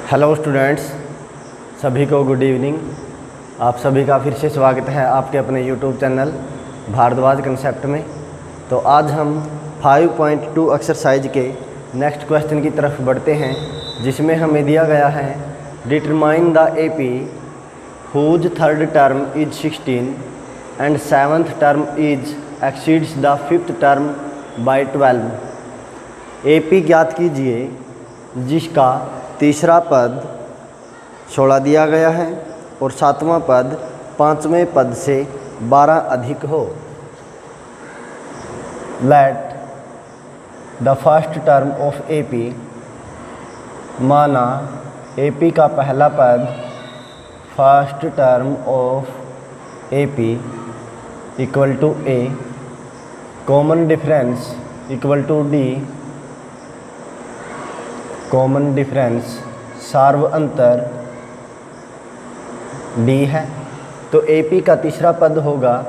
Hello students, सभी को good evening. आप सभी का फिर से स्वागत है आपके अपने यूट्यूब चैनल भारद्वाज कंसेप्ट में। तो आज हम 5.2 एक्सरसाइज के नेक्स्ट क्वेश्चन की तरफ बढ़ते हैं, जिसमें हमें दिया गया है determine the AP whose third term is 16 and seventh term is exceeds the fifth term by 12। AP ज्ञात कीजिए जिसका तीसरा पद 16 दिया गया है और सातवां पद पाँचवें पद से 12 अधिक हो। Let the first term of AP, माना एपी का पहला पद first term of AP equal to A, common difference equal to D, common difference सार्व अंतर डी है। तो एपी का तीसरा पद होगा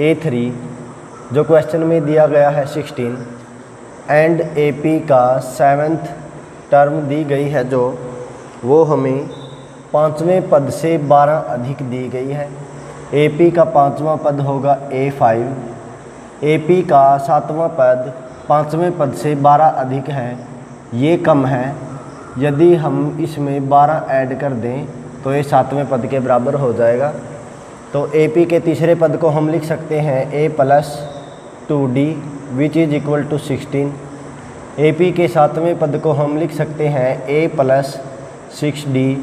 A3 जो क्वेश्चन में दिया गया है 16, एंड एपी का सेवन्थ टर्म दी गई है जो वो हमें पाँचवें पद से 12 अधिक दी गई है। एपी का पाँचवां पद होगा A5, एपी का सातवां पद पाँचवें पद से 12 अधिक है, ये कम है। यदि हम इसमें 12 ऐड कर दें तो ये सातवें पद के बराबर हो जाएगा। तो एपी के तीसरे पद को हम लिख सकते हैं A+2D which is equal to 16। AP के सातवें पद को हम लिख सकते हैं A+6D।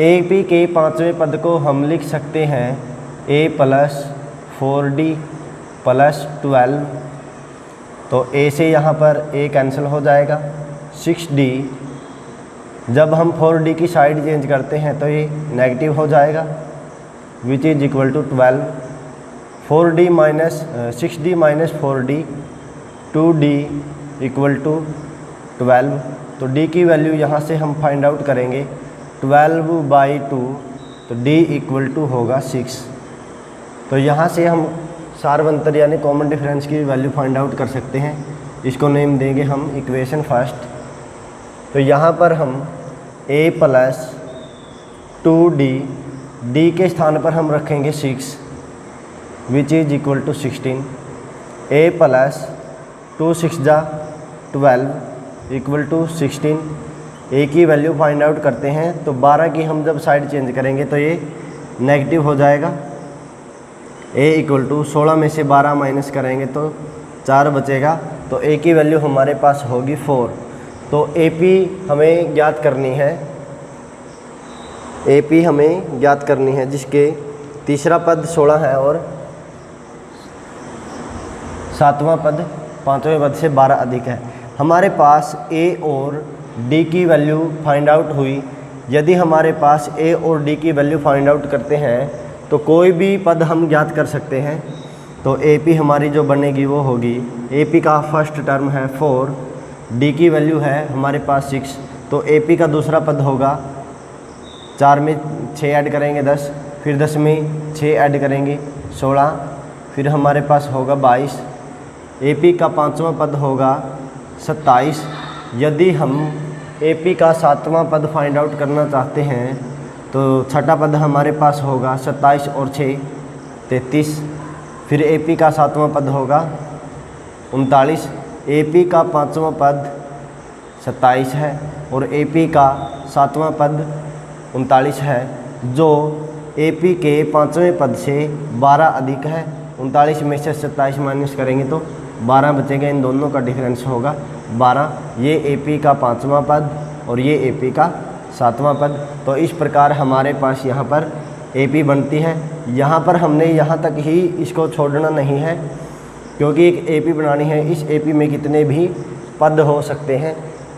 एपी के पाँचवें पद को हम लिख सकते हैं A+4D + 12। तो ए से यहाँ पर ए कैंसिल हो जाएगा। 6D जब हम 4D की साइड चेंज करते हैं तो ये नेगेटिव हो जाएगा, which is equal to 12। 6D minus 4D 2D equal to 12। तो D की वैल्यू यहाँ से हम फाइंड आउट करेंगे 12/2, तो D इक्वल टू होगा 6। तो यहाँ से हम सार्वंतर यानी कॉमन डिफरेंस की वैल्यू फाइंड आउट कर सकते हैं। इसको नेम देंगे हम इक्वेशन फर्स्ट। तो यहाँ पर हम A+2D, D के स्थान पर हम रखेंगे 6 विच इज़ इक्वल टू 16। A+2 6 जा 12 इक्वल टू 16। ए की वैल्यू फाइंड आउट करते हैं तो 12 की हम जब साइड चेंज करेंगे तो ये नेगेटिव हो जाएगा। ए इक्वल टू 16 में से 12 माइनस करेंगे तो 4 बचेगा। तो ए की वैल्यू हमारे पास होगी 4। तो एपी हमें ज्ञात करनी है, एपी हमें ज्ञात करनी है जिसके तीसरा पद 16 है और सातवां पद पाँचवें पद से 12 अधिक है। हमारे पास ए और डी की वैल्यू फाइंड आउट हुई। यदि हमारे पास ए और डी की वैल्यू फाइंड आउट करते हैं तो कोई भी पद हम ज्ञात कर सकते हैं। तो एपी हमारी जो बनेगी वो होगी, एपी का फर्स्ट टर्म है 4, डी की वैल्यू है हमारे पास 6, तो एपी का दूसरा पद होगा 4 में 6 ऐड करेंगे 10, फिर 10 में 6 ऐड करेंगे 16, फिर हमारे पास होगा 22। एपी का पाँचवां पद होगा 27। यदि हम एपी का सातवां पद फाइंड आउट करना चाहते हैं तो छठा पद हमारे पास होगा 27 और 6 33। फिर एपी का सातवां पद होगा 39। एपी का पाँचवां पद 27 है और एपी का सातवां पद 39 है, जो एपी के पाँचवें पद से 12 अधिक है। 39 में से 27 माइनस करेंगे तो 12 बचेगा। इन दोनों का डिफरेंस होगा 12। ये एपी का पाँचवां पद और ये एपी का सातवां पद। तो इस प्रकार हमारे पास यहाँ पर एपी बनती है। यहाँ पर हमने यहाँ तक ही इसको छोड़ना नहीं है, क्योंकि एक एपी बनानी है। इस एपी में कितने भी पद हो सकते हैं,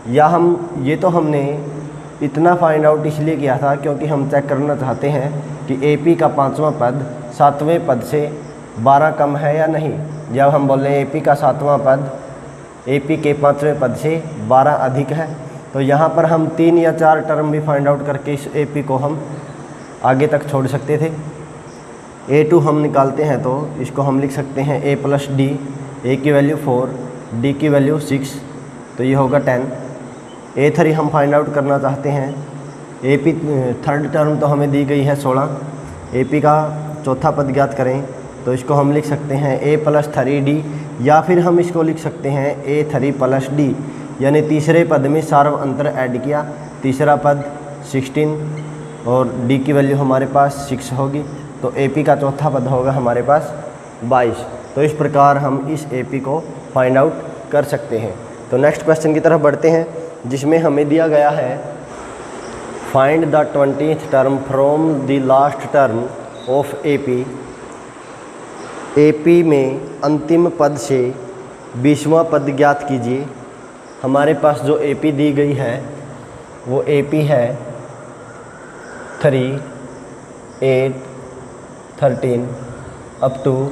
या हम ये तो हमने इतना फाइंड आउट इसलिए किया था क्योंकि हम चेक करना चाहते हैं कि एपी का पाँचवां पद सातवें पद से 12 कम है या नहीं। जब हम बोल रहे हैं एपी का सातवां पद एपी के पाँचवें पद से 12 अधिक है, तो यहाँ पर हम 3 या 4 टर्म भी फाइंड आउट करके इस एपी को हम आगे तक छोड़ सकते थे। A2 हम निकालते हैं तो इसको हम लिख सकते हैं A+D, ए की वैल्यू 4, डी की वैल्यू 6, तो ये होगा 10। A3 हम फाइंड आउट करना चाहते हैं AP थर्ड टर्म तो हमें दी गई है 16, AP का चौथा पद ज्ञात करें तो इसको हम लिख सकते हैं A + 3D, या फिर हम इसको लिख सकते हैं A3 + D, यानी तीसरे पद में सार्व अंतर ऐड किया, तीसरा पद 16 और D की वैल्यू हमारे पास 6 होगी, तो AP का चौथा पद होगा हमारे पास 22। तो इस प्रकार हम इस AP को फाइंड आउट कर सकते हैं। तो नेक्स्ट क्वेश्चन की तरफ बढ़ते हैं, जिसमें हमें दिया गया है find the 20th term from the last term of AP। AP में अंतिम पद से 20वां पद ज्ञात कीजिए। हमारे पास जो AP दी गई है वो AP है 3, 8, 13 अप टू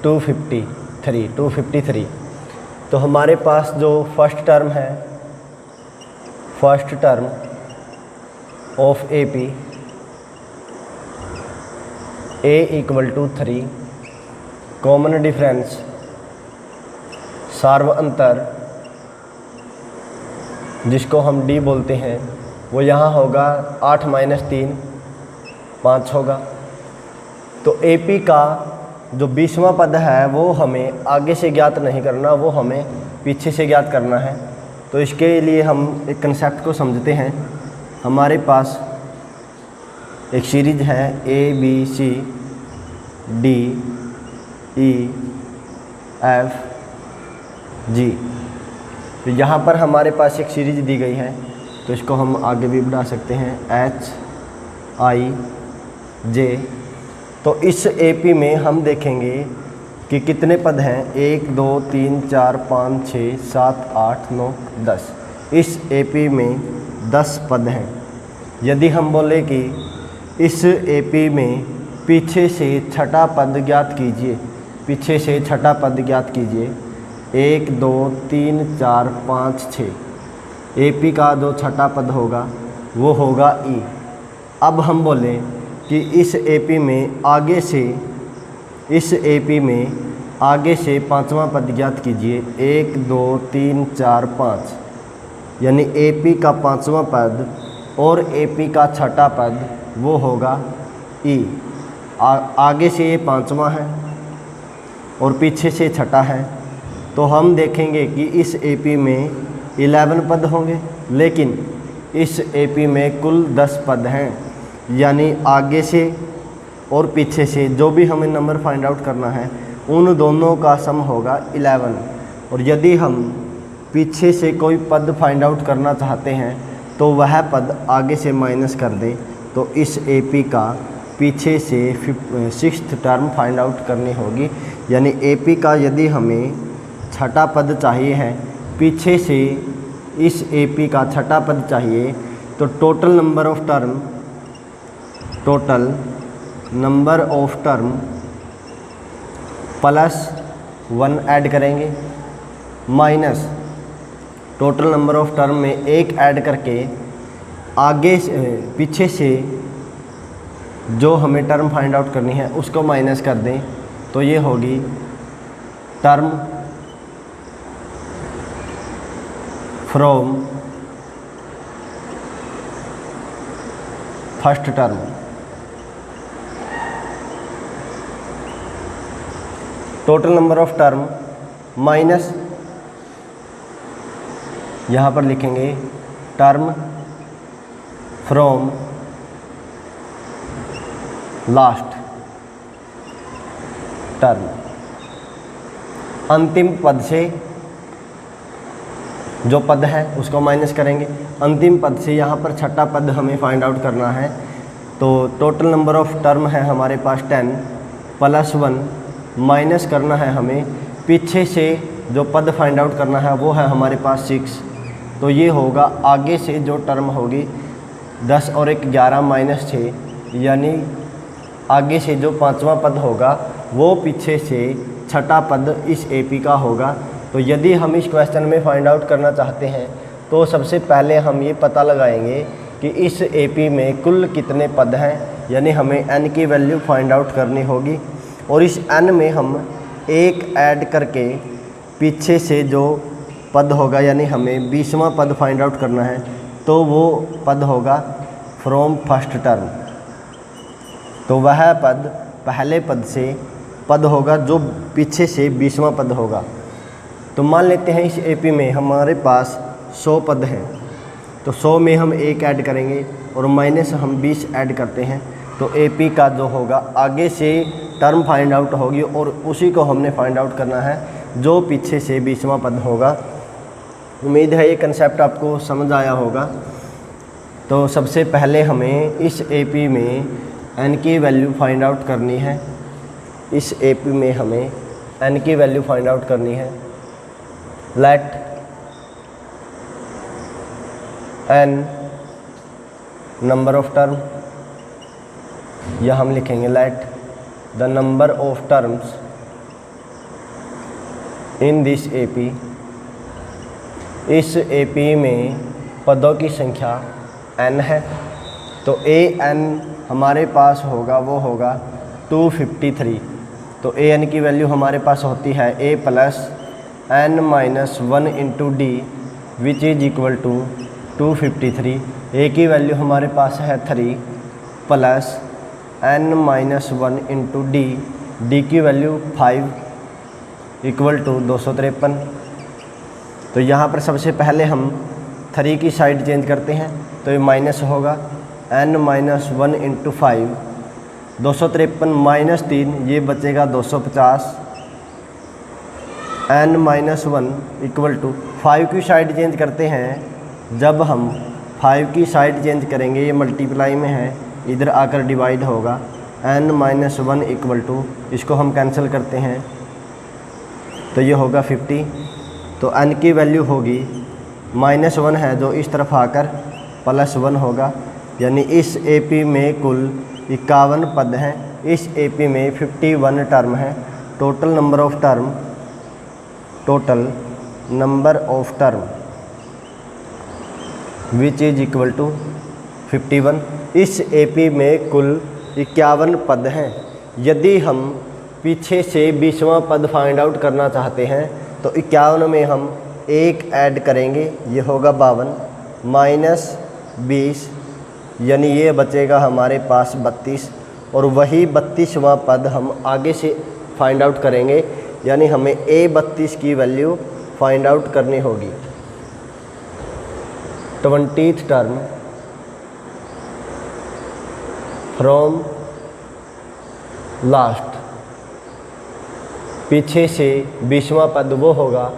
253। तो हमारे पास जो फर्स्ट टर्म है, first term of AP A = 3, common difference सार्व अंतर जिसको हम D बोलते हैं, वो यहाँ होगा 8 - 3 5 होगा। तो AP का जो 20वां पद है वो हमें आगे से ज्ञात नहीं करना, वो हमें पीछे से ज्ञात करना है। तो इसके लिए हम एक कंसेप्ट को समझते हैं। हमारे पास एक सीरीज है ABC D E F G। तो यहाँ पर हमारे पास एक सीरीज दी गई है, तो इसको हम आगे भी बढ़ा सकते हैं H I J। तो इस AP में हम देखेंगे कि कितने पद हैं, 1 2 3 4 5 6 7 8 9 10। इस AP में 10 पद हैं। यदि हम बोले कि इस AP में पीछे से छठा पद ज्ञात कीजिए, पीछे से छठा पद ज्ञात कीजिए, 1 2 3 4 5 6, AP का जो छठा पद होगा वो होगा E। अब हम बोले कि इस AP में आगे से, इस AP में आगे से पांचवा पद ज्ञात कीजिए, 1 2 3 4 5, यानी AP का पांचवा पद और AP का छठा पद वो होगा E। आगे से ये पांचवा है और पीछे से छठा है, तो हम देखेंगे कि इस AP में 11 पद होंगे, लेकिन इस AP में कुल 10 पद हैं, यानी आगे से और पीछे से जो भी हमें नंबर फाइंड आउट करना है उन दोनों का सम होगा 11। और यदि हम पीछे से कोई पद फाइंड आउट करना चाहते हैं तो वह पद आगे से माइनस कर दें, तो इस AP का पीछे से 6th टर्म फाइंड आउट करनी होगी। यानी AP का यदि हमें छठा पद चाहिए है, पीछे से इस AP का छठा पद चाहिए, तो total number of term, total number of term +1 add करेंगे, minus total number of term में 1 ऐड करके आगे पीछे से जो हमें टर्म फाइंड आउट करनी है उसको माइनस कर दें, तो ये होगी term from first term. Total number of term minus, यहाँ पर लिखेंगे टर्म फ्रॉम लास्ट टर्म। अंतिम पद से जो पद है उसको माइनस करेंगे, अंतिम पद से यहाँ पर छठा पद हमें फाइंड आउट करना है। तो टोटल नंबर ऑफ टर्म है हमारे पास 10 +1 माइनस करना है हमें पीछे से जो पद फाइंड आउट करना है वो है हमारे पास 6। तो ये होगा आगे से जो टर्म होगी 10 और 1 11 -6, यानी आगे से जो पांचवा पद होगा वो पीछे से छठा पद इस AP का होगा। तो यदि हम इस क्वेश्चन में फाइंड आउट करना चाहते हैं तो सबसे पहले हम ये पता लगाएंगे कि इस AP में कुल कितने पद हैं, यानी हमें n की वैल्यू फाइंड आउट करनी होगी। और इस n में हम 1 ऐड करके पीछे से जो पद होगा, यानी हमें 20वां पद फाइंड आउट करना है, तो वो पद होगा फ्रॉम फर्स्ट टर्म, तो वह पद पहले पद से पद होगा जो पीछे से 20वां पद होगा। तो मान लेते हैं इस एपी में हमारे पास 100 पद हैं, तो 100 में हम 1 ऐड करेंगे और माइनस हम 20 ऐड करते हैं, तो एपी का जो होगा आगे से टर्म फाइंड आउट होगी और उसी को हमने फाइंड आउट करना है जो पीछे से 20वां पद होगा। उम्मीद है ये कंसेप्ट आपको समझ आया होगा। तो सबसे पहले हमें इस एपी में n की वैल्यू फाइंड आउट करनी है। इस एपी में हमें n की वैल्यू फाइंड आउट करनी है। Let n number of term, या हम लिखेंगे let the number of terms in this AP. इस एपी में पदों की संख्या n है, तो an हमारे पास होगा वो होगा 253। तो an की वैल्यू हमारे पास होती है a plus n minus 1 into D which is equal to 253। a की वैल्यू हमारे पास है 3 plus n minus 1 into D की वैल्यू 5 इक्वल टू 253। तो यहाँ पर सबसे पहले हम 3 की साइड चेंज करते हैं, तो ये माइनस होगा n माइनस 1 इंटू 5, 253 माइनस 3, ये बचेगा 250। n माइनस 1 इक्वल टू 5 की साइड चेंज करते हैं। जब हम 5 की साइड चेंज करेंगे, ये मल्टीप्लाई में है, इधर आकर डिवाइड होगा। n माइनस 1 इक्वल टू, इसको हम कैंसिल करते हैं तो ये होगा 50। तो n की वैल्यू होगी -1 है जो इस तरफ आकर +1 होगा, यानी इस एपी में कुल 51 पद हैं। इस एपी में 51 टर्म है। Total number of term which is equal to 51। इस एपी में कुल 51 पद हैं। यदि हम पीछे से 20वां पद फाइंड आउट करना चाहते हैं तो 51 में हम 1 ऐड करेंगे, ये होगा 52 माइनस 20, यानी ये बचेगा हमारे पास 32, और वही 32वां पद हम आगे से फाइंड आउट करेंगे, यानी हमें A32 की वैल्यू फाइंड आउट करनी होगी। 20th टर्म फ्रॉम लास्ट, पीछे से 20वां पद वो होगा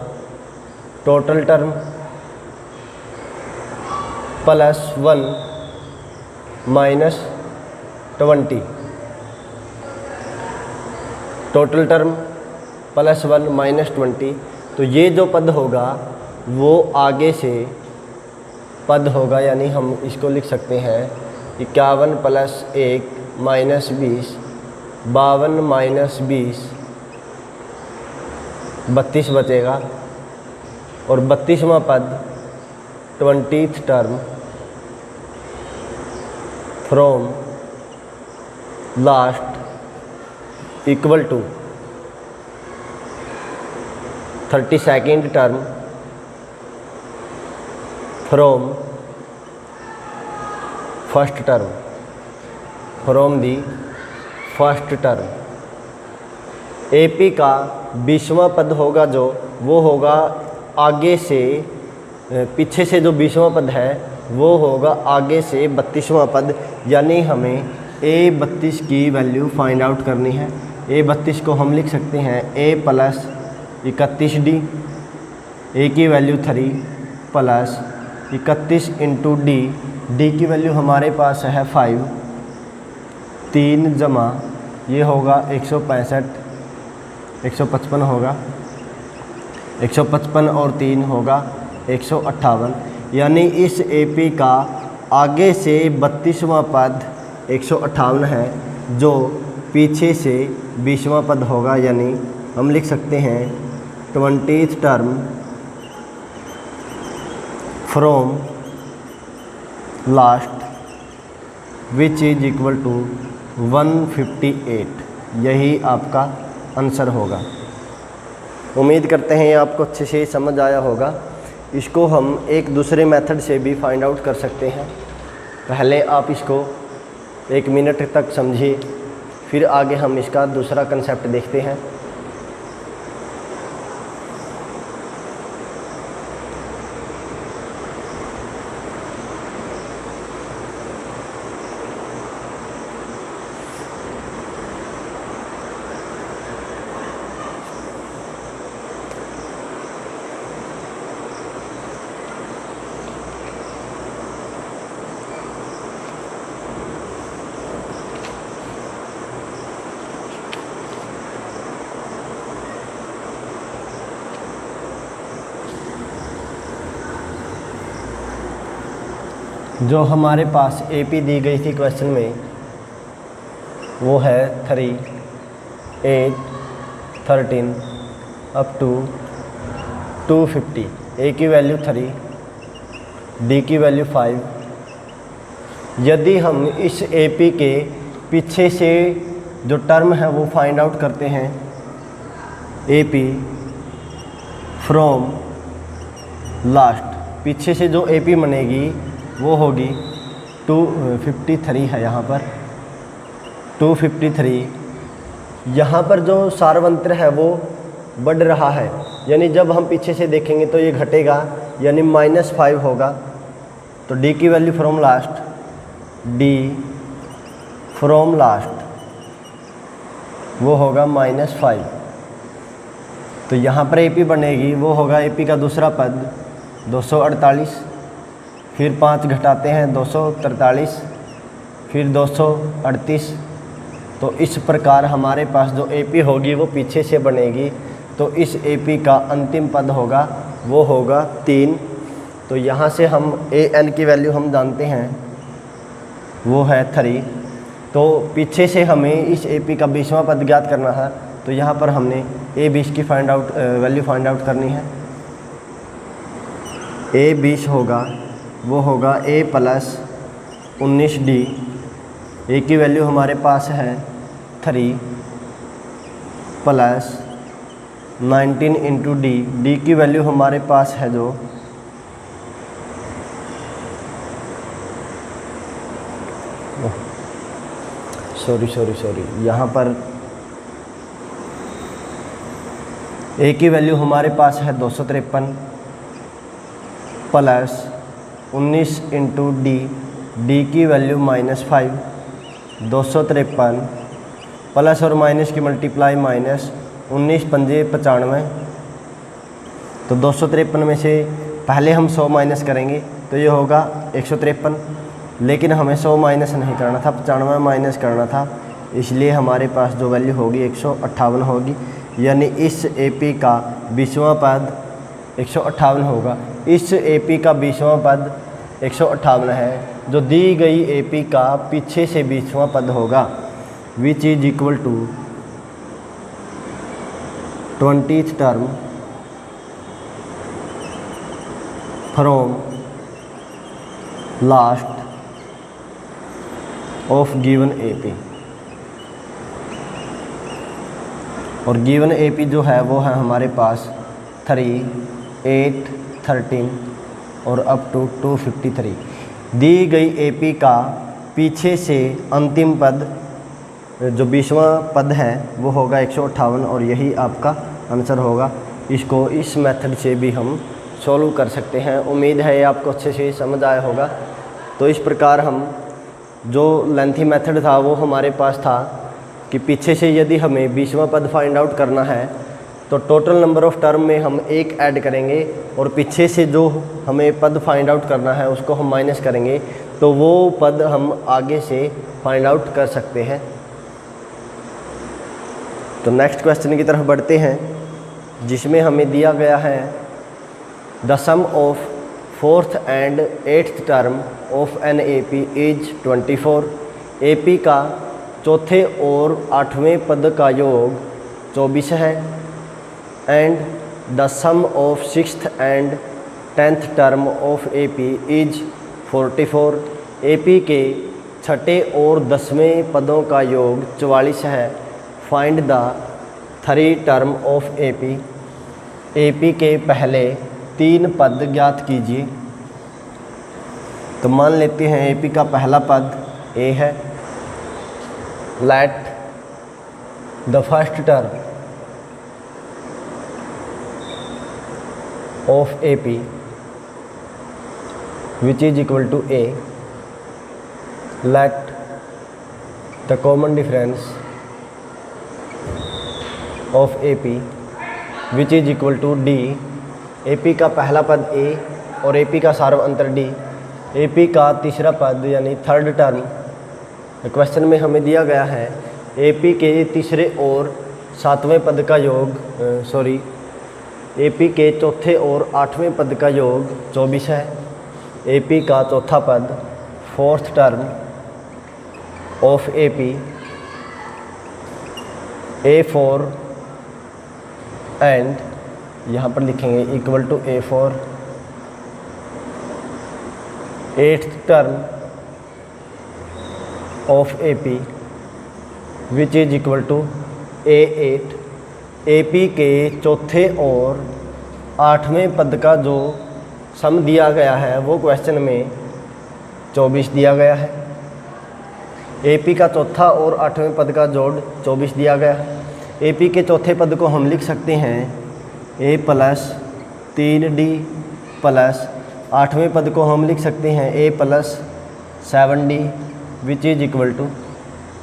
total term +1 minus 20। Total term +1 minus 20, तो ये जो पद होगा वो आगे से पद होगा, यानी हम इसको लिख सकते हैं 51 प्लस 1 माइनस 20, 52 माइनस 20, 32 बचेगा, और 32वां पद 20th term from last equal to 32nd term from first term, from the first term. AP का 20वां पद होगा जो वो होगा आगे से, पीछे से जो 20वां पद है वो होगा आगे से 32वां पद, यानी हमें A32 की वैल्यू फाइंड आउट करनी है। A32 को हम लिख सकते हैं A प्लस 31D, A की वैल्यू 3 प्लस 31 इंटू D की वैल्यू हमारे पास है 5, 3 जमा ये होगा 165, 155 होगा, 155 और 3 होगा 158, यानी इस एपी का आगे से 32वां पद 158 है जो पीछे से 20वां पद होगा, यानी हम लिख सकते हैं 20th term from last which is equal to 158। यही आपका आंसर होगा। उम्मीद करते हैं आपको अच्छे से समझ आया होगा। इसको हम एक दूसरे मेथड से भी फाइंड आउट कर सकते हैं। पहले आप इसको 1 मिनट तक समझिए, फिर आगे हम इसका दूसरा कंसेप्ट देखते हैं। जो हमारे पास AP दी गई थी क्वेश्चन में, वो है 3, 8, 13 अप टू 250। A की वैल्यू 3, D की वैल्यू 5। यदि हम इस AP के पीछे से जो टर्म है वो फाइंड आउट करते हैं, AP फ्रॉम लास्ट, पीछे से जो AP बनेगी वो होगी 253 है यहाँ पर 253। यहाँ पर जो सारवंत्र है वो बढ़ रहा है, यानी जब हम पीछे से देखेंगे तो ये घटेगा, यानी -5 होगा। तो D की value from last, D from last वो होगा -5। तो यहाँ पर AP बनेगी, वो होगा AP का दूसरा पद 248, फिर 5 घटाते हैं 243, फिर 238। तो इस प्रकार हमारे पास जो AP होगी वो पीछे से बनेगी। तो इस AP का अंतिम पद होगा वो होगा 3। तो यहाँ से हम AN की वैल्यू हम जानते हैं वो है 3। तो पीछे से हमें इस AP का 20वां पद ज्ञात करना है। तो यहाँ पर हमने A20 की वैल्यू फाइंड आउट करनी है। A20 होगा वो होगा A प्लस 19D। A की वैल्यू हमारे पास है 3 प्लस 19 इंटू D। D की वैल्यू हमारे पास है जो सॉरी यहाँ पर A की वैल्यू हमारे पास है 253 प्लस 19 इंटू D। D की वैल्यू -5, 253 प्लस और माइनस की मल्टीप्लाई माइनस 19 पंजे 95। तो 253 में से पहले हम 100 माइनस करेंगे तो ये होगा 153, लेकिन हमें 100 माइनस नहीं करना था, 95 माइनस करना था, इसलिए हमारे पास जो वैल्यू होगी 158 होगी। यानी इस AP का 20वां पद 158 होगा। इस AP का 20वां पद 158 है, जो दी गई AP का पीछे से 20वां पद होगा, which is equal to 20th term from last of given AP। और गिवन AP जो है वो है हमारे पास 3, 8, 13 और अप टू 253। दी गई AP का पीछे से अंतिम पद जो 20वां पद है वो होगा 158 और यही आपका आंसर होगा। इसको इस मेथड से भी हम सॉल्व कर सकते हैं। उम्मीद है ये आपको अच्छे से समझ आया होगा। तो इस प्रकार हम जो लेंथी मेथड था वो हमारे पास था कि पीछे से यदि हमें 20वां पद फाइंड आउट करना है तो टोटल नंबर ऑफ़ टर्म में हम 1 ऐड करेंगे और पीछे से जो हमें पद फाइंड आउट करना है उसको हम माइनस करेंगे, तो वो पद हम आगे से फाइंड आउट कर सकते हैं। तो नेक्स्ट क्वेश्चन की तरफ बढ़ते हैं, जिसमें हमें दिया गया है the sum of 4th and 8th term of an AP is 24। AP का चौथे और 8वें पद का योग 24 है। And the sum of 6th and 10th term of AP is 44। AP के छठे और 10वें पदों का योग 44 है। Find the 3 term of AP। AP के पहले 3 पद ज्ञात कीजिए। तो मान लेते हैं ए पी का पहला पद ए है। Let the first term of A P which is equal to A, let the common difference of A P which is equal to D. A P का पहला पद ए और ए पी का सार्व अंतर डी। ए पी का तीसरा पद यानी थर्ड टर्म क्वेश्चन में हमें दिया गया है ए पी के तीसरे और सातवें पद का योग ए पी के चौथे और आठवें पद का योग 24 है। ए पी का चौथा पद fourth term of A P A4 and यहाँ पर लिखेंगे equal to A4 eighth term of A P which is equal to A8। A P के चौथे और आठवें पद का जो सम दिया गया है वो क्वेश्चन में 24 दिया गया है। ए पी का चौथा और आठवें पद का जोड़ 24 दिया गया है। ए पी के चौथे पद को हम लिख सकते हैं ए प्लस 3D प्लस आठवें पद को हम लिख सकते हैं A plus 7D which is equal to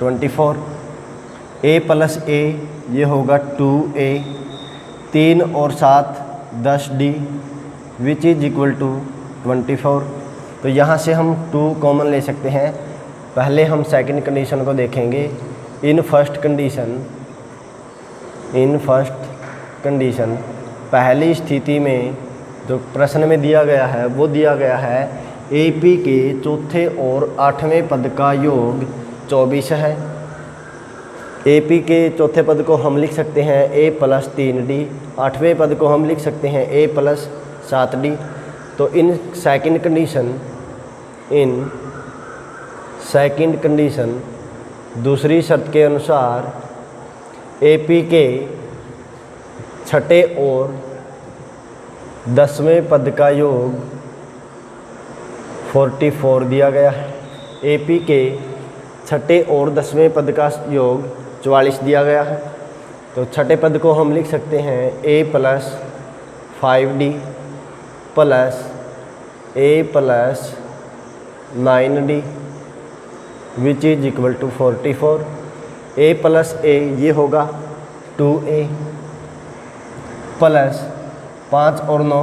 24। A plus A ये होगा 2A, 3 और 7 10D which is equal to 24। तो यहाँ से हम 2 कॉमन ले सकते हैं। पहले हम सेकंड कंडीशन को देखेंगे। इन फर्स्ट कंडीशन पहली स्थिति में जो प्रश्न में दिया गया है वो दिया गया है ए पी के चौथे और आठवें पद का योग 24 है। ए पी के चौथे पद को हम लिख सकते हैं ए प्लस 3D, आठवें पद को हम लिख सकते हैं ए प्लस 7D। तो इन सेकंड कंडीशन दूसरी शर्त के अनुसार ए पी के छठे और 10वें पद का योग 44 दिया गया है। ए पी के छठे और 10वें पद का योग 44 दिया गया है। तो छठे पद को हम लिख सकते हैं A plus 5D plus A plus 9D which is equal to 44। A plus A ये होगा 2A प्लस 5 और 9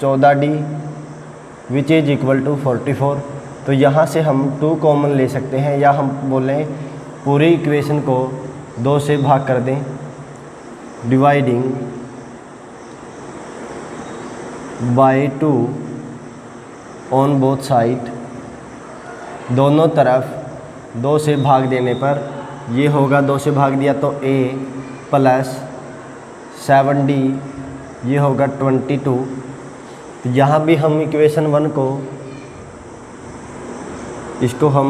14D which is equal to 44। तो यहाँ से हम 2 कॉमन ले सकते हैं या हम बोलें पूरी इक्वेशन को 2 से भाग कर दें। Dividing by 2 on both side, दोनों तरफ 2 से भाग देने पर ये होगा 2 से भाग दिया तो A प्लस 7D ये होगा 22। तो यहाँ भी हम इक्वेशन 1 को इसको हम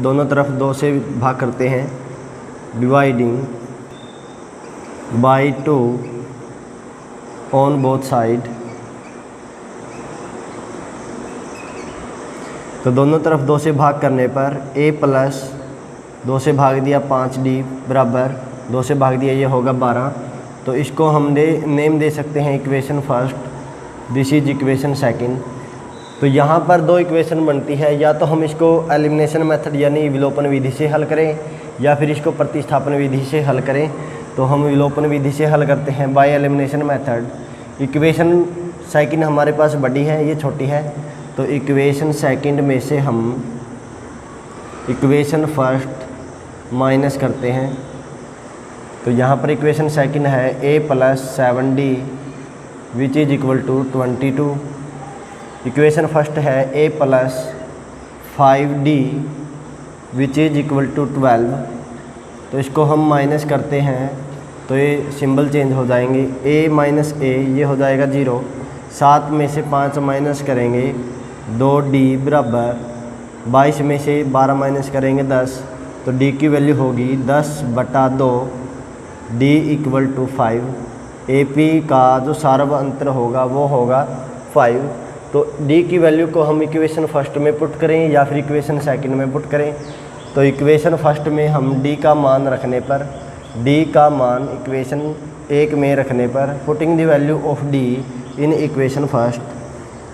दोनों तरफ 2 से भाग करते हैं। Dividing by 2 on both side, तो दोनों तरफ 2 से भाग करने पर A प्लस 2 से भाग दिया 5D बराबर 2 से भाग दिया ये होगा 12। तो इसको हम नेम दे सकते हैं equation first, this is equation second. तो यहाँ पर 2 इक्वेशन बनती है, या तो हम इसको एलिमिनेशन मेथड यानी विलोपन विधि से हल करें या फिर इसको प्रतिस्थापन विधि से हल करें। तो हम विलोपन विधि से हल करते हैं by elimination method. Equation second हमारे पास बड़ी है, ये छोटी है, तो इक्वेशन सेकंड में से हम इक्वेशन फर्स्ट माइनस करते हैं। तो यहाँ पर इक्वेशन सेकंड है A plus 7D which is equal to 22। Equation first है A plus 5D which is equal to 12। तो इसको हम माइनस करते हैं तो ये सिंबल चेंज हो जाएंगे, a माइनस a ये हो जाएगा 0। 7 में से 5 माइनस करेंगे 2D बराबर 22 में से 12 माइनस करेंगे 10। तो D की वैल्यू होगी 10/2, D इक्वल टू 5। AP का जो सार्व अंतर होगा वो होगा 5। तो डी की वैल्यू को हम इक्वेशन फर्स्ट में पुट करें या फिर इक्वेशन सेकंड में पुट करें। तो इक्वेशन फर्स्ट में हम डी का मान रखने पर, डी का मान इक्वेशन 1 में रखने पर, putting the value of D in equation first,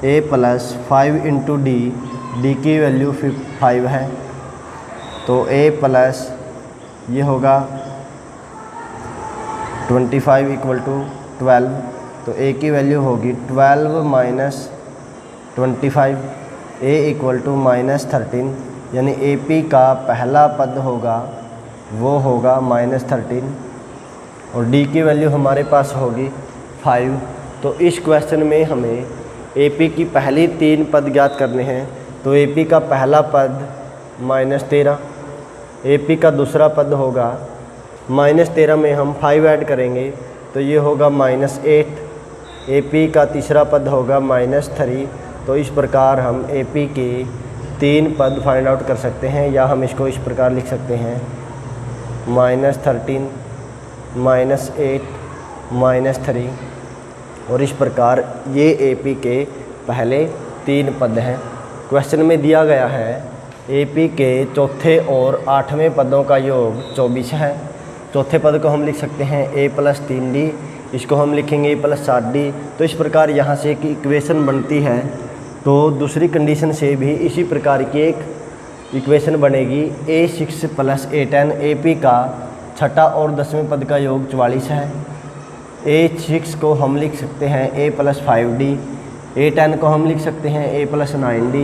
a + 5 into D, D की वैल्यू 5 है तो a प्लस ये होगा 25 = 12, तो a की वैल्यू होगी 12 माइनस 25, a = -13, यानी AP का पहला पद होगा वो होगा -13 और d की वैल्यू हमारे पास होगी 5। तो इस क्वेश्चन में हमें AP की पहली 3 पद ज्ञात करने हैं। तो AP का पहला पद -13, AP का दूसरा पद होगा -13 में हम 5 ऐड करेंगे तो ये होगा -8, AP का तीसरा पद होगा -3। तो इस प्रकार हम AP के 3 पद फाइंड आउट कर सकते हैं, या हम इसको इस प्रकार लिख सकते हैं -13 -8 -3, और इस प्रकार ये AP के पहले 3 पद हैं। क्वेश्चन में दिया गया है AP के चौथे और 8वें पदों का योग 24 है। चौथे पद को हम लिख सकते हैं a + 3d, इसको हम लिखेंगे a + 7d। तो इस प्रकार यहाँ से एक इक्वेशन बनती है। तो दूसरी कंडीशन से भी इसी प्रकार की एक इक्वेशन बनेगी, a6 + a10, AP का छठा और 10वें पद का योग 44 है। a6 को हम लिख सकते हैं a + 5d, a10 को हम लिख सकते हैं a + 9d।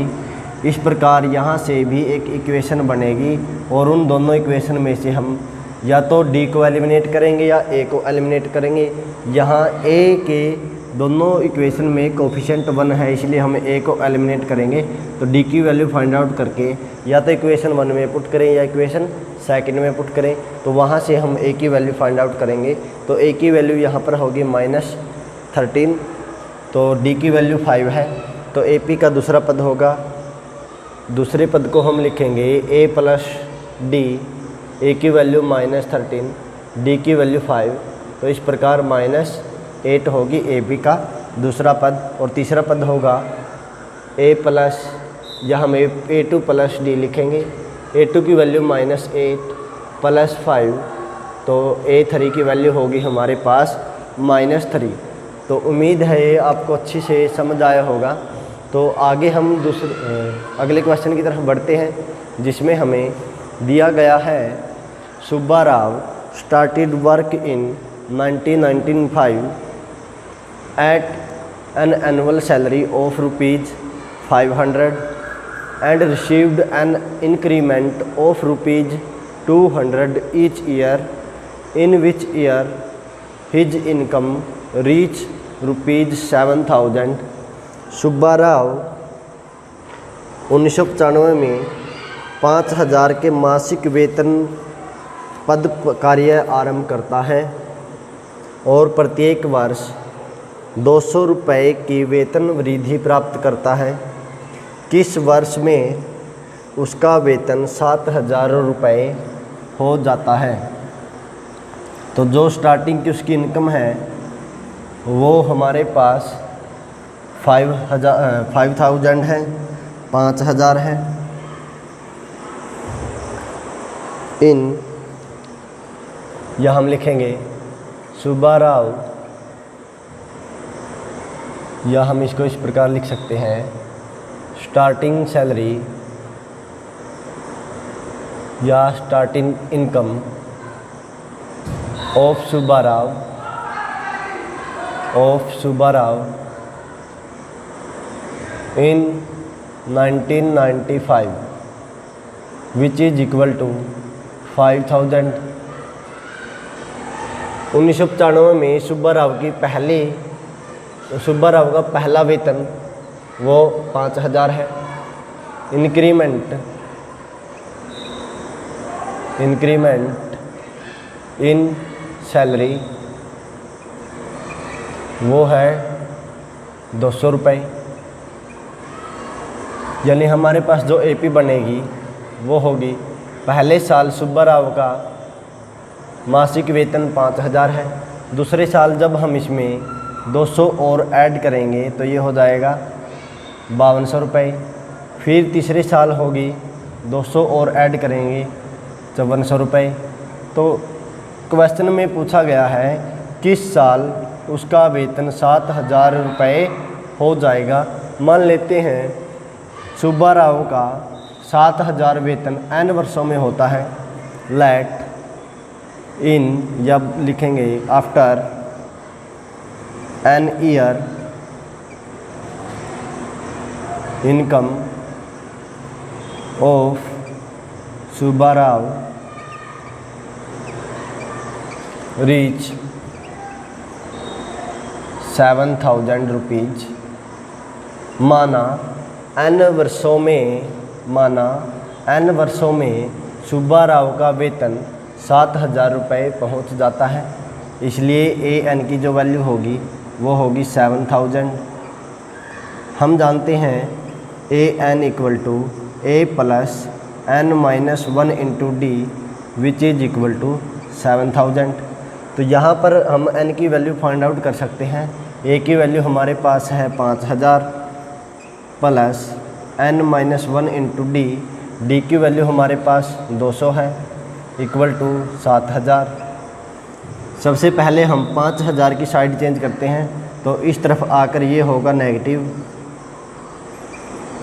इस प्रकार यहाँ से भी एक इक्वेशन बनेगी और उन दोनों इक्वेशन में से हम या तो d को एलिमिनेट करेंगे या a को एलिमिनेट करेंगे। यहाँ a के दोनों इक्वेशन में कोफिशिएंट 1 है, इसलिए हम a को एलिमिनेट करेंगे। तो d की वैल्यू फाइंड आउट करके या तो इक्वेशन 1 में पुट करें या इक्वेशन सेकंड में पुट करें, तो वहाँ से हम a की वैल्यू फाइंड आउट करेंगे। तो a की वैल्यू यहाँ पर होगी -13, तो d की वैल्यू 5 है। तो AP का दूसरा पद होगा, दूसरे पद को हम लिखेंगे a + d, a की वैल्यू -13, d की वैल्यू 5। तो इस प्रकार -8 होगी AP का दूसरा पद, और तीसरा पद होगा a प्लस, या हम a2 + d लिखेंगे। a2 की वैल्यू -8 + 5, तो a3 की वैल्यू होगी हमारे पास -3। तो उम्मीद है ये आपको अच्छी से समझ आया होगा। तो आगे हम अगले क्वेश्चन की तरफ बढ़ते हैं, जिसमें हमें दिया गया है Subba Rao started work in 1995 at an annual salary of ₹500 and received an increment of ₹200 each year, in which year his income reached ₹7,000। Subba Rao 1995 में 5,000 के मासिक वेतन पद कार्य आरंभ करता है और प्रत्येक वर्ष 200 रुपये की वेतन वृद्धि प्राप्त करता है। किस वर्ष में उसका वेतन 7,000 रुपये हो जाता है? तो जो स्टार्टिंग की उसकी इनकम है वो हमारे पास 5,000 है, 5,000 है। इन, या हम लिखेंगे सुब्बा राव, या हम इसको इस प्रकार लिख सकते हैं स्टार्टिंग सैलरी या starting income of Subba Rao in 1995 which is equal to 5,000। 1995 में सुब्बा राव का पहला वेतन वो 5,000 है। इंक्रीमेंट इन सैलरी वो है 200 रुपये, यानी हमारे पास जो AP बनेगी वो होगी, पहले साल सुब्बा राव का मासिक वेतन 5,000 है, दूसरे साल जब हम इसमें 200 और ऐड करेंगे तो ये हो जाएगा 5200 रुपये। फिर तीसरे साल होगी 200 और ऐड करेंगे 5400 रुपये। तो क्वेश्चन में पूछा गया है किस साल उसका वेतन 7000 रुपये हो जाएगा। मान लेते हैं सुब्बा राव का 7000 वेतन n वर्षों में होता है। लेट इन, जब लिखेंगे after an year income of Subba Rao reach 7000 rupees. माना n वर्षों में सुब्बा राव का वेतन 7000 रुपये पहुँच जाता है, इसलिए ए एन की जो वैल्यू होगी वो होगी 7000। हम जानते हैं A N equal to A plus N minus 1 into D which is equal to 7000। तो यहाँ पर हम एन की वैल्यू फाइंड आउट कर सकते हैं। ए की वैल्यू हमारे पास है 5000 plus N minus 1 into D, D की वैल्यू हमारे पास 200 है इक्वल टू 7000। सबसे पहले हम 5000 की साइड चेंज करते हैं, तो इस तरफ आकर ये होगा negative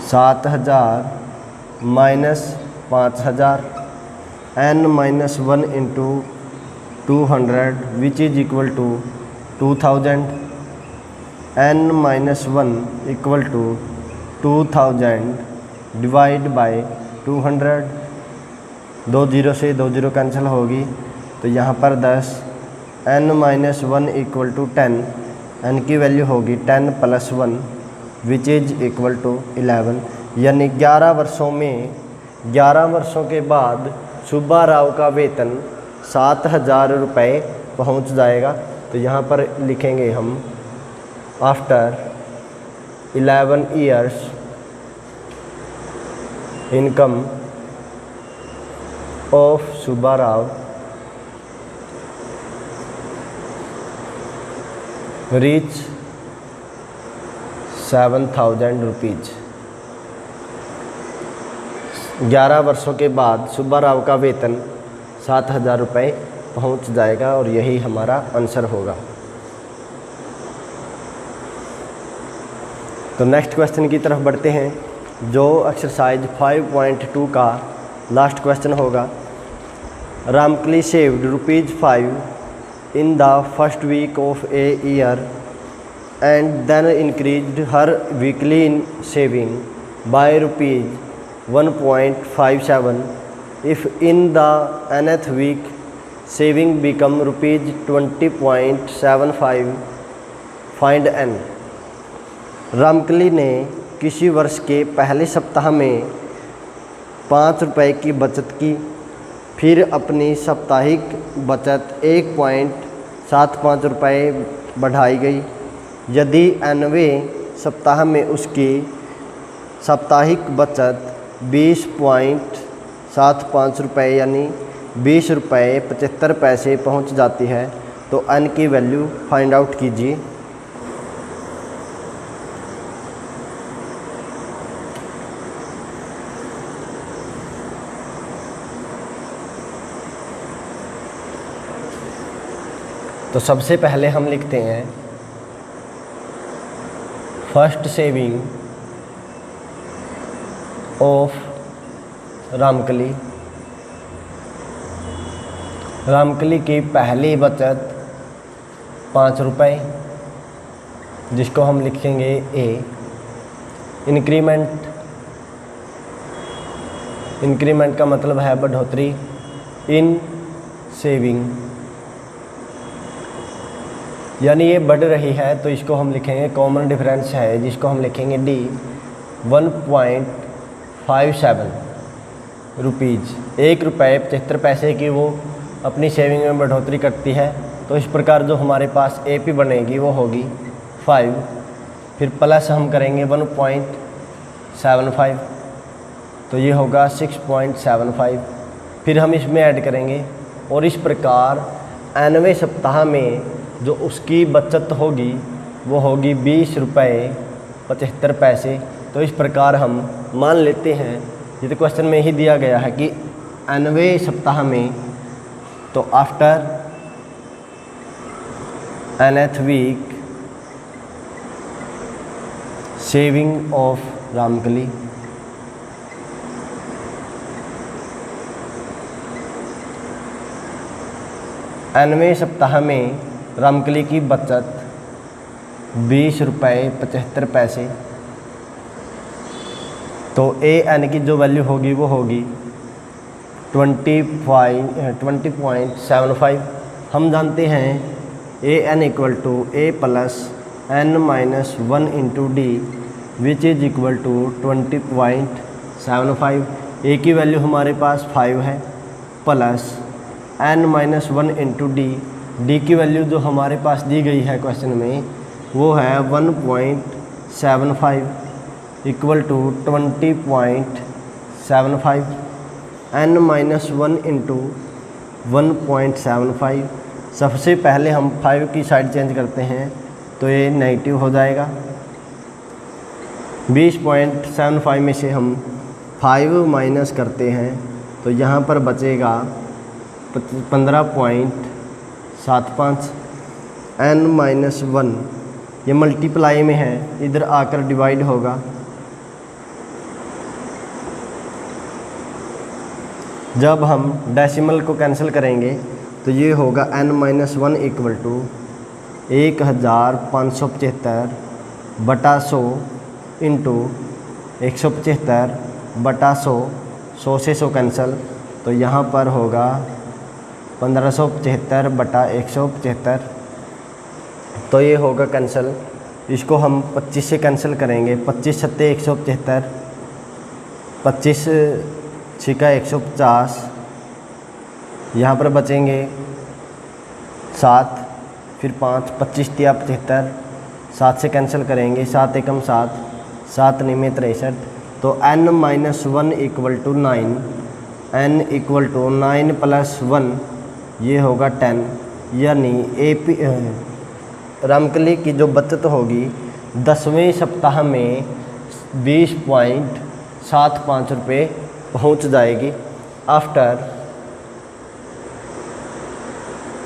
7000 minus 5000 n minus 1 into 200 which is equal to 2000। N minus 1 equal to 2000 divide by 200। 2 0 से 2 0 कैंसिल होगी, तो यहाँ पर 10। N minus 1 equal to 10, n की वैल्यू होगी 10 plus 1 which is equal to 11। यानी 11 वर्षों के बाद सुब्बा राव का वेतन 7000 रुपये पहुँच जाएगा। तो यहाँ पर लिखेंगे हम after 11 years income of Subba Rao reach 7000 rupees. 11 वर्षों के बाद सुब्बा राव का वेतन 7000 रुपये पहुँच जाएगा और यही हमारा आंसर होगा। तो नेक्स्ट क्वेश्चन की तरफ बढ़ते हैं, जो एक्सरसाइज 5.2 का लास्ट क्वेश्चन होगा। Ramkali saved ₹5 in the first week of a year and then increased her weekly saving by ₹1.57 if in the nth week saving become ₹20.75 find n। Ramkali ने किसी वर्ष के पहले सप्ताह में ₹5 की बचत की, फिर अपनी साप्ताहिक बचत ₹1.75 बढ़ाई गई। यदि nवें सप्ताह में उसकी साप्ताहिक बचत ₹20.75 यानी ₹20.75 पहुंच जाती है, तो n की वैल्यू फाइंड आउट कीजिए। तो सबसे पहले हम लिखते हैं first saving of Ramkali. Ramkali की पहली बचत ₹5, जिसको हम लिखेंगे ए। इंक्रीमेंट का मतलब है बढ़ोतरी। इन सेविंग यानी ये बढ़ रही है, तो इसको हम लिखेंगे कॉमन डिफरेंस है, जिसको हम लिखेंगे डी। 1.57 रुपीज़, ₹1.75 की वो अपनी सेविंग में बढ़ोतरी करती है। तो इस प्रकार जो हमारे पास ए पी बनेगी वो होगी 5, फिर प्लस हम करेंगे 1.75, तो ये होगा 6.75। फिर हम इसमें ऐड करेंगे और इस प्रकार 9वें सप्ताह में जो उसकी बचत होगी वो होगी ₹20.75। तो इस प्रकार हम मान लेते हैं, ये तो क्वेश्चन में ही दिया गया है कि 90वें सप्ताह में, तो after nth week saving of Ramkali, nवें सप्ताह में रामकली की बचत 20 रुपये 75 पैसे। तो an की जो वैल्यू होगी वो होगी 20.75। हम जानते हैं an equal to a plus n minus 1 into D which is equal to 20.75। a की वैल्यू हमारे पास 5 है plus n minus 1 into D की वैल्यू जो हमारे पास दी गई है क्वेश्चन में वो है 1.75 equal to 20.75। n minus 1 into 1.75, सबसे पहले हम 5 की साइड चेंज करते हैं तो ये नेगेटिव हो जाएगा। 20.75 में से हम 5 माइनस करते हैं तो यहाँ पर बचेगा 15.75। n माइनस 1 ये मल्टीप्लाई में है, इधर आकर डिवाइड होगा। जब हम डेसिमल को कैंसिल करेंगे तो ये होगा n माइनस 1 इक्वल टू 1575 बटा 100 इंटू 175 बटा 100, 100 से 100 कैंसल, तो यहाँ पर होगा 1575 बटा 175, तो ये होगा कैंसल। इसको हम 25 से कैंसिल करेंगे, 25 सत्ते 175, 25 छिका 150, यहाँ पर बचेंगे 7, फिर 5, 25 तिया 75, 7 से कैंसिल करेंगे, 7 एकम 7, 7 निमे 63, तो n minus 1 equal to 9, n equal to 9 plus 1 ये होगा 10, यानी रामकली की जो बचत होगी 10वें सप्ताह में 20.75 रुपये पहुँच जाएगी। आफ्टर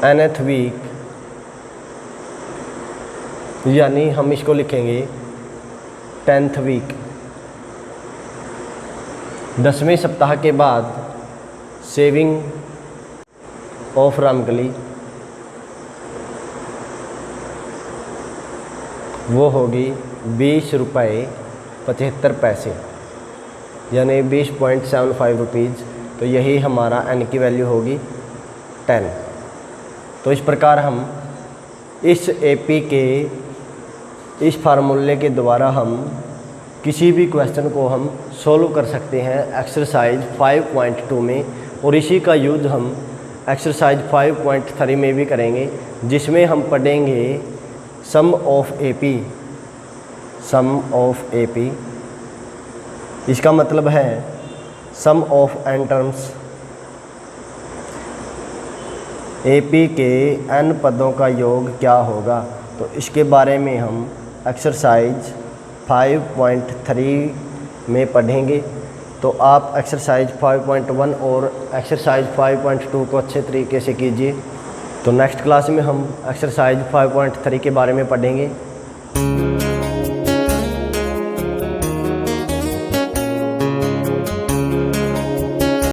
nth वीक, यानी हम इसको लिखेंगे 10th वीक, 10वें सप्ताह के बाद सेविंग ऑफ रामकली वो होगी 20 रुपये 75 पैसे, यानी 20.75 रुपीज़। तो यही हमारा n की वैल्यू होगी 10। तो इस प्रकार हम इस AP के इस फार्मूले के द्वारा हम किसी भी क्वेश्चन को हम सोल्व कर सकते हैं एक्सरसाइज 5.2 में, और इसी का यूज हम एक्सरसाइज 5.3 में भी करेंगे, जिसमें हम पढ़ेंगे सम ऑफ AP। इसका मतलब है सम ऑफ n टर्म्स, AP के n पदों का योग क्या होगा। तो इसके बारे में हम एक्सरसाइज 5.3 में पढ़ेंगे। तो आप एक्सरसाइज 5.1 और एक्सरसाइज 5.2 को अच्छे तरीके से कीजिए। तो नेक्स्ट क्लास में हम एक्सरसाइज 5.3 के बारे में पढ़ेंगे।